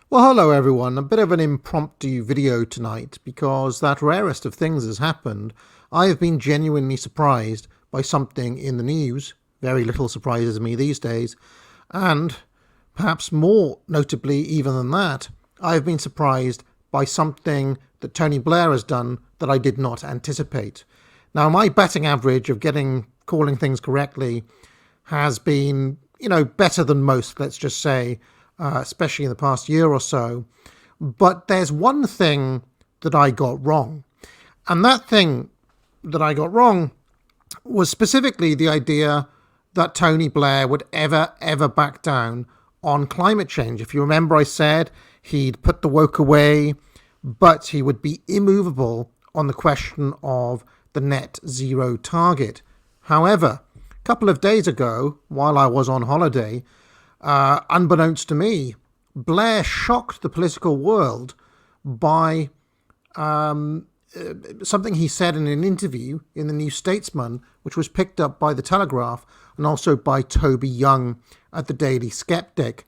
Well, hello everyone. A bit of an impromptu video tonight because that rarest of things has happened. I have been genuinely surprised by something in the news. Very little surprises me these days. And perhaps more notably even than that, I have been surprised by something that Tony Blair has done that I did not anticipate. Now, my batting average of calling things correctly has been, better than most, let's just say, especially in the past year or so. But there's one thing that I got wrong. And that thing that I got wrong was specifically the idea that Tony Blair would ever back down on climate change. If you remember, I said he'd put the woke away, but he would be immovable on the question of the net zero target. However, a couple of days ago, while I was on holiday, unbeknownst to me, Blair shocked the political world by something he said in an interview in the New Statesman, which was picked up by the Telegraph and also by Toby Young at the Daily Skeptic.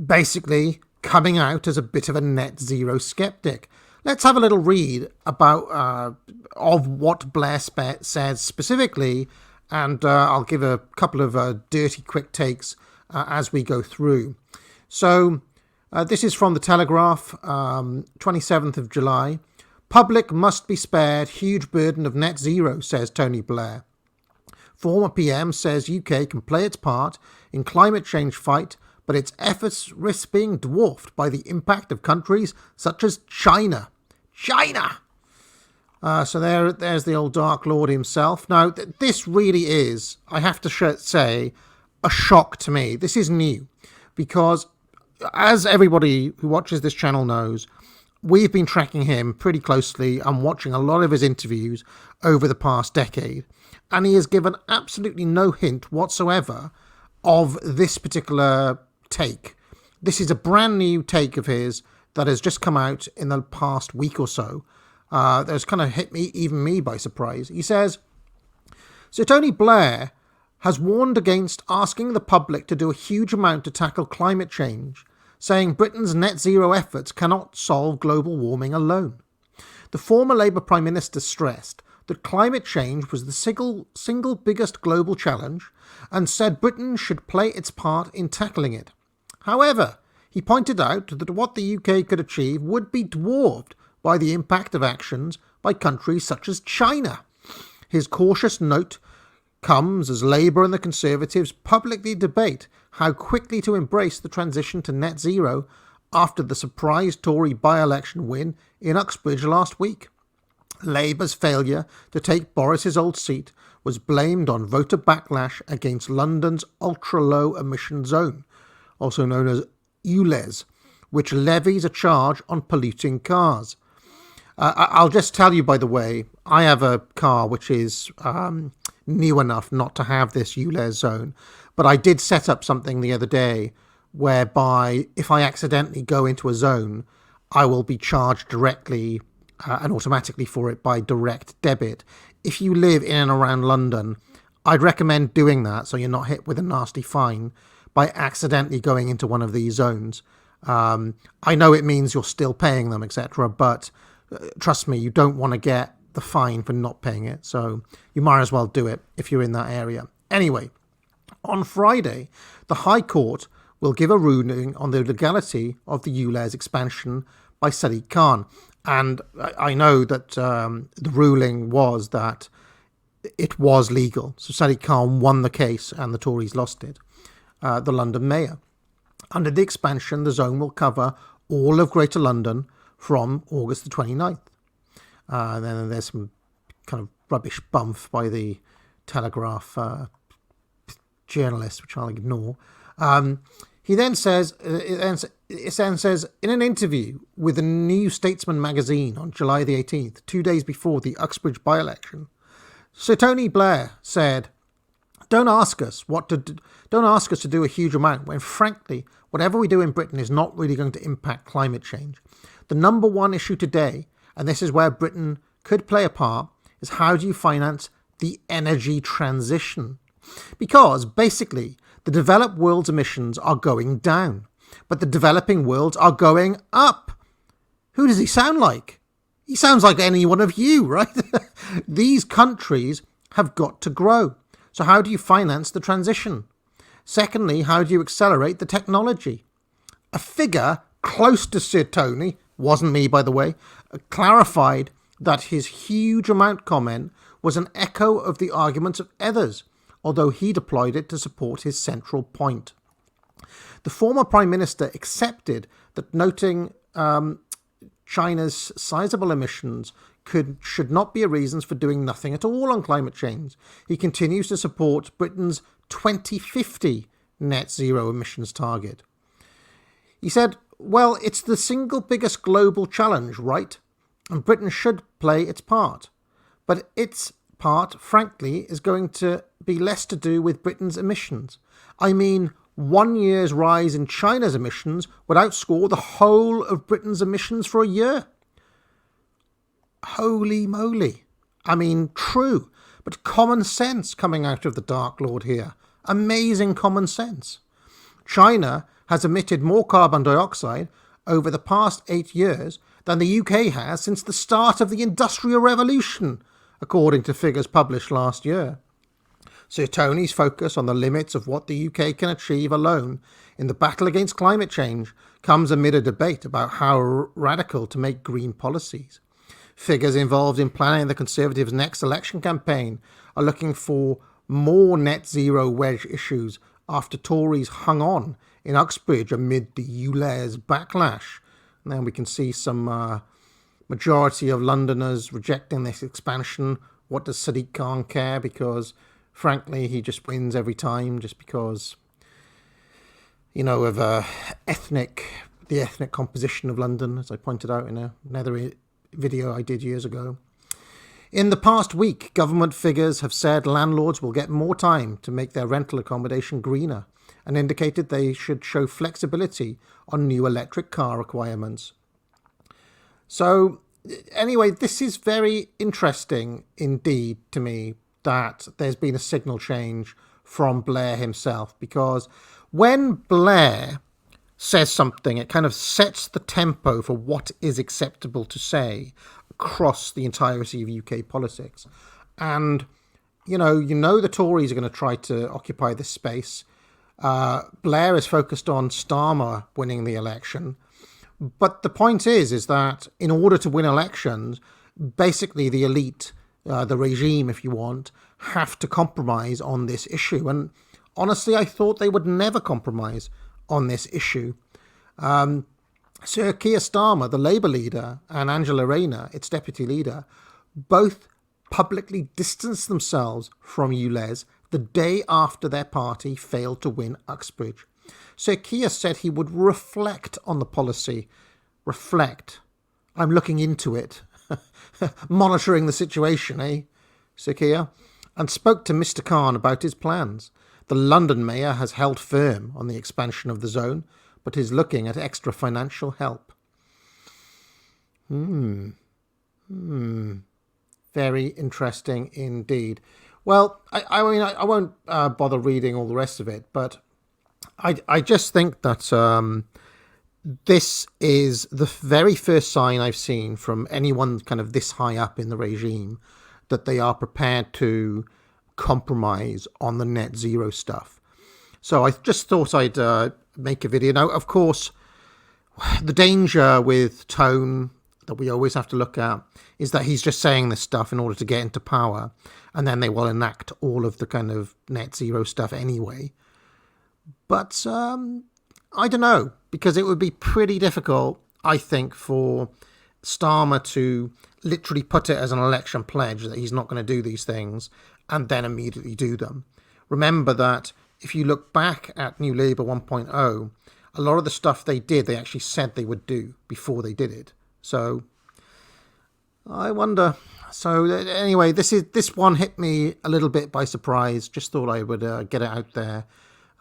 Basically, coming out as a bit of a net zero skeptic. Let's have a little read about of what Blair says specifically, and I'll give a couple of dirty quick takes as we go through. So this is from the Telegraph, 27th of July. Public must be spared huge burden of net zero, says Tony Blair. Former PM says UK can play its part in climate change fight, but its efforts risk being dwarfed by the impact of countries such as China. So there's the old Dark Lord himself. Now, this really is, I have to say, a shock to me. This is new because, as everybody who watches this channel knows, we've been tracking him pretty closely and watching a lot of his interviews over the past decade. And he has given absolutely no hint whatsoever of this particular take. This is a brand new take of his that has just come out in the past week or so. That's kind of hit even me by surprise. He says, Sir Tony Blair has warned against asking the public to do a huge amount to tackle climate change, saying Britain's net zero efforts cannot solve global warming alone. The former Labour Prime Minister stressed that climate change was the single biggest global challenge and said Britain should play its part in tackling it. However, he pointed out that what the UK could achieve would be dwarfed by the impact of actions by countries such as China. His cautious note comes as Labour and the Conservatives publicly debate how quickly to embrace the transition to net zero after the surprise Tory by-election win in Uxbridge last week. Labour's failure to take Boris's old seat was blamed on voter backlash against London's ultra-low emission zone, also known as ULEZ, which levies a charge on polluting cars. I'll just tell you, by the way, I have a car which is new enough not to have this ULEZ zone, but I did set up something the other day whereby if I accidentally go into a zone, I will be charged directly and automatically for it by direct debit. If you live in and around London, I'd recommend doing that so you're not hit with a nasty fine by accidentally going into one of these zones. I know it means you're still paying them, etc., but trust me, you don't want to get the fine for not paying it, so you might as well do it if you're in that area. Anyway, on Friday, the High Court will give a ruling on the legality of the ULEZ expansion by Sadiq Khan. And I know that the ruling was that it was legal. So Sadiq Khan won the case and the Tories lost it. The London Mayor. Under the expansion, the zone will cover all of Greater London from August the 29th. Then there's some kind of rubbish bump by the Telegraph journalist, which I'll ignore. He then says, in an interview with the New Statesman magazine on July the 18th, 2 days before the Uxbridge by-election, Sir Tony Blair said, Don't ask us to do a huge amount when, frankly, whatever we do in Britain is not really going to impact climate change. The number one issue today, and this is where Britain could play a part, is how do you finance the energy transition? Because, basically, the developed world's emissions are going down. but the developing worlds are going up. Who does he sound like? He sounds like any one of you, right? These countries have got to grow. So how do you finance the transition? Secondly, how do you accelerate the technology? A figure close to Sir Tony, wasn't me by the way, clarified that his huge amount comment was an echo of the arguments of others, although he deployed it to support his central point. The former Prime Minister accepted that noting China's sizable emissions should not be a reason for doing nothing at all on climate change. He continues to support Britain's 2050 net zero emissions target. He said, well, it's the single biggest global challenge, right? And Britain should play its part. But its part, frankly, is going to be less to do with Britain's emissions. I mean, 1 year's rise in China's emissions would outscore the whole of Britain's emissions for a year. Holy moly. I mean, true, but common sense coming out of the Dark Lord here. Amazing common sense. China has emitted more carbon dioxide over the past 8 years than the UK has since the start of the Industrial Revolution, according to figures published last year. Sir Tony's focus on the limits of what the UK can achieve alone in the battle against climate change comes amid a debate about how radical to make green policies. Figures involved in planning the Conservatives' next election campaign are looking for more net zero wedge issues after Tories hung on in Uxbridge amid the ULEZ backlash. And then we can see some majority of Londoners rejecting this expansion. What does Sadiq Khan care? Because frankly, he just wins every time just because, you know, of the ethnic composition of London, as I pointed out in another video I did years ago. In the past week, government figures have said landlords will get more time to make their rental accommodation greener and indicated they should show flexibility on new electric car requirements. So anyway, this is very interesting indeed to me that there's been a signal change from Blair himself, because when Blair says something, it kind of sets the tempo for what is acceptable to say across the entirety of UK politics. And, you know the Tories are going to try to occupy this space. Blair is focused on Starmer winning the election. But the point is that in order to win elections, basically the elite, the regime, if you want, have to compromise on this issue. And honestly, I thought they would never compromise on this issue. Sir Keir Starmer, the Labour leader, and Angela Rayner, its deputy leader, both publicly distanced themselves from ULEZ the day after their party failed to win Uxbridge. Sir Keir said he would reflect on the policy. Reflect. I'm looking into it. Monitoring the situation, eh, Sir Keir? And spoke to Mr. Khan about his plans. The London mayor has held firm on the expansion of the zone, but is looking at extra financial help. Very interesting indeed. Well, I mean, I won't bother reading all the rest of it, but I just think that this is the very first sign I've seen from anyone kind of this high up in the regime that they are prepared to compromise on the net zero stuff. So I just thought I'd make a video. Now, of course, the danger with Tone that we always have to look at is that he's just saying this stuff in order to get into power, and then they will enact all of the kind of net zero stuff anyway. But I don't know, because it would be pretty difficult, I think, for Starmer to literally put it as an election pledge that he's not going to do these things and then immediately do them. Remember that if you look back at New Labour 1.0, a lot of the stuff they did, they actually said they would do before they did it. So I wonder. So anyway, this one hit me a little bit by surprise. Just thought I would get it out there.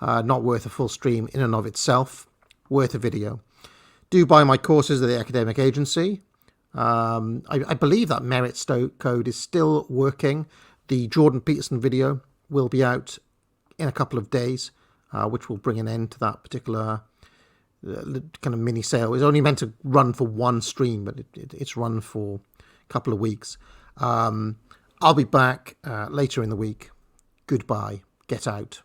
Not worth a full stream in and of itself. Worth a video. Do buy my courses at the academic agency. I believe that merit code is still working. The Jordan Peterson video will be out in a couple of days, which will bring an end to that particular kind of mini sale. It's only meant to run for one stream, but it's run for a couple of weeks. I'll be back later in the week. Goodbye. Get out.